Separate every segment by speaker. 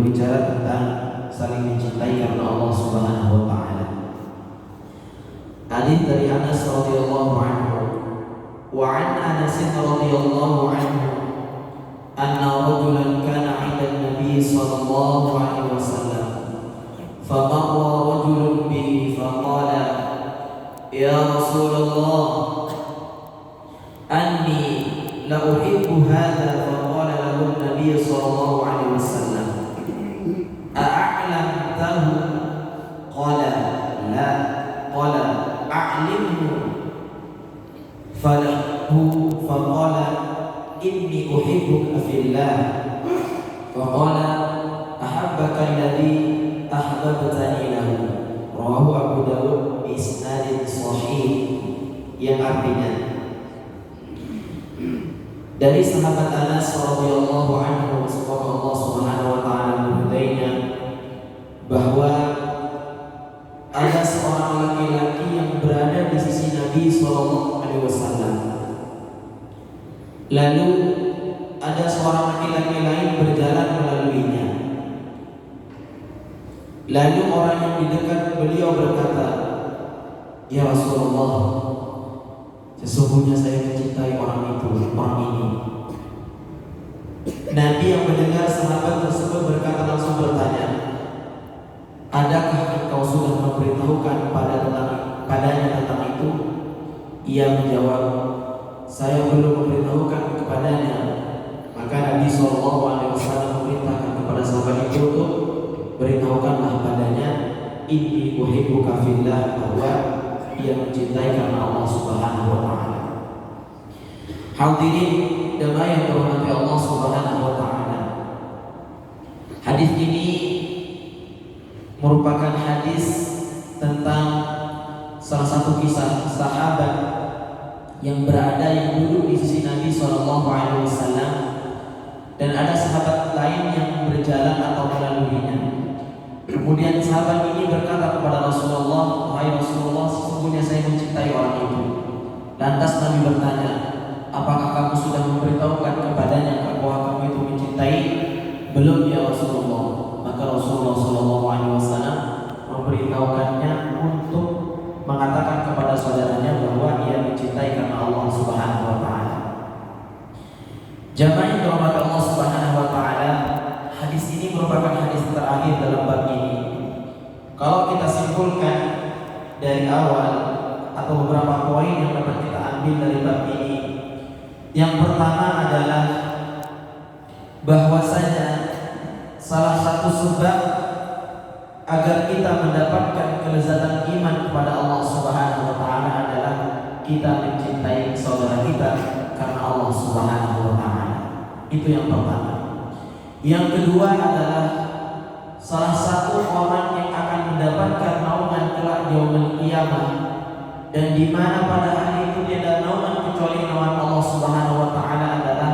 Speaker 1: berbicara tentang saling mencintai karena Allah Subhanahu wa taala. Hadits dari Anas radhiyallahu anhu. Wa an Anas radhiyallahu anhu anna rajulan kana 'inda an-nabi sallallahu alaihi wasallam famarra rajulun bihi faqala ya Rasulullah anni la uhibbu hadha faqala lahu an-nabi sallallahu alaihi wasallam a'lamtahu qala la qala a'limhu falahu faqala inni uhibbuka fillah faqala ahabbaka alladhi ahbabtani lahu. Rawahu Abu Dawud bi isnadin sahih, yang artinya dari sahabat Anas radhiyallahu anhu, semoga Allah Subhanahu wa taala meridainya, bahwa ada seorang laki-laki yang berada di sisi Nabi sallallahu alaihi wasallam. Lalu ada seorang laki-laki lain berjalan melaluinya. Lalu orang yang di dekat beliau berkata, "Ya Rasulullah, sesungguhnya saya mencintai orang ini." Nabi yang mendengar sahabat tersebut berkata, langsung bertanya, "Adakah engkau sudah memberitahukan padanya tentang itu?" Ia menjawab, "Saya belum memberitahukan kepadanya." Maka Nabi SAW memerintahkan kepada sahabat itu untuk beritahukanlah padanya, "Inni uhibbuka fillah," bahwa ia mencintai karena Allah Subhanahu wa taala. Hadirin jemaah yang dirahmati Allah Subhanahu wa taala. Hadis ini merupakan hadis tentang salah satu kisah sahabat yang duduk di sisi Nabi SAW, dan ada sahabat lain yang berjalan atau melaluinya. Kemudian sahabat ini berkata kepada Rasulullah, "Wahai Rasulullah, sesungguhnya saya mencintai orang itu." Lantas Nabi bertanya, "Apakah kamu sudah memberitahukan kepadanya bahwa kamu itu mencintai?" "Belum ya Rasulullah." Maka Rasulullah SAW memberitahukannya untuk mengatakan kepada saudaranya bahwa ia mencintai karena Allah Subhanahu wa taala. Jamaah yang dirahmati Allah Subhanahu wa taala, hadis ini merupakan hadis terakhir dalam bab ini. Kalau kita simpulkan dari awal atau beberapa poin yang dapat kita ambil dari bab ini, yang pertama adalah bahwasanya salah satu sebab agar kita mendapatkan kelezatan iman kepada Allah Subhanahu wa taala adalah kita mencintai saudara kita karena Allah Subhanahu wa taala. Itu yang pertama. Yang kedua adalah salah satu orang yang akan mendapatkan naungan kelak di yaumul qiyamah, dan di mana pada hari itu tiada naungan kecuali naungan Allah Subhanahu wa taala, adalah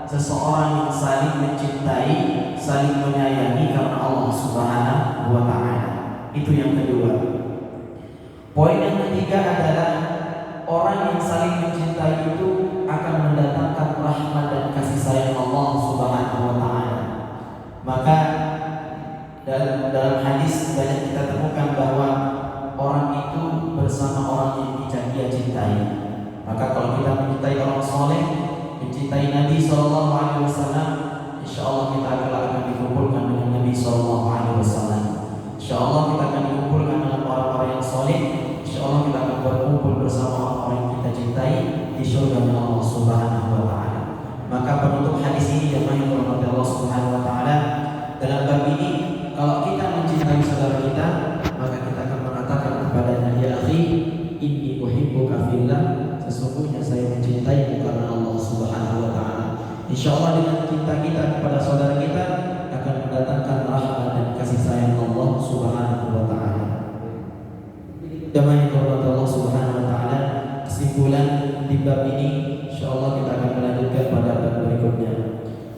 Speaker 1: seseorang yang saling mencintai, saling menyayangi karena Allah Subhanahu wa taala. Itu yang kedua. Poin yang ketiga adalah orang yang saling mencintai itu akan mendatangkan rahmat dan kasih sayang Allah Subhanahu wa taala. Maka dalam hadis banyak kita temukan bahwa orang itu bersama orang yang dia cintai. Maka kalau kita mencintai orang soleh, mencintai Nabi SAW, insya Allah kita akan dikumpulkan dengan Nabi SAW. Insya Allah kita akan dikumpulkan dengan orang-orang yang soleh. Insya Allah kita akan berkumpul bersama orang-orang yang kita cintai di surga Allah Subhanahu wa taala. Maka penutup hadis ini jemaah yang dirahmati Allah Subhanahu wa taala, dalam bab ini kalau kita mencintai saudara kita, maka kita akan mengatakan kepadanya, "Ya akhi, inni uhibbuka fillah," sesungguhnya saya mencintai karena Allah Subhanahu wa taala. Insyaallah dengan cinta kita kepada saudara kita akan mendatangkan rahmat dan kasih sayang Allah Subhanahu wa taala. Jemaah yang dirahmati Allah Subhanahu wa taala, kesimpulan di bab ini insyaallah kita akan melanjutkan pada bab berikutnya.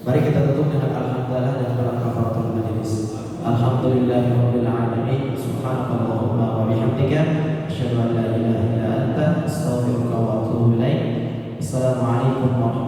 Speaker 1: Mari kita tutup dengan alhamdulillah dan kafaratul majlis. Alhamdulillahirabbil alamin. Subhanakallahumma wa bihamdika asyhadu an la ilaha illa anta astaghfiruka wa atubu ilaik. Assalamualaikum warahmatullahi wabarakatuh.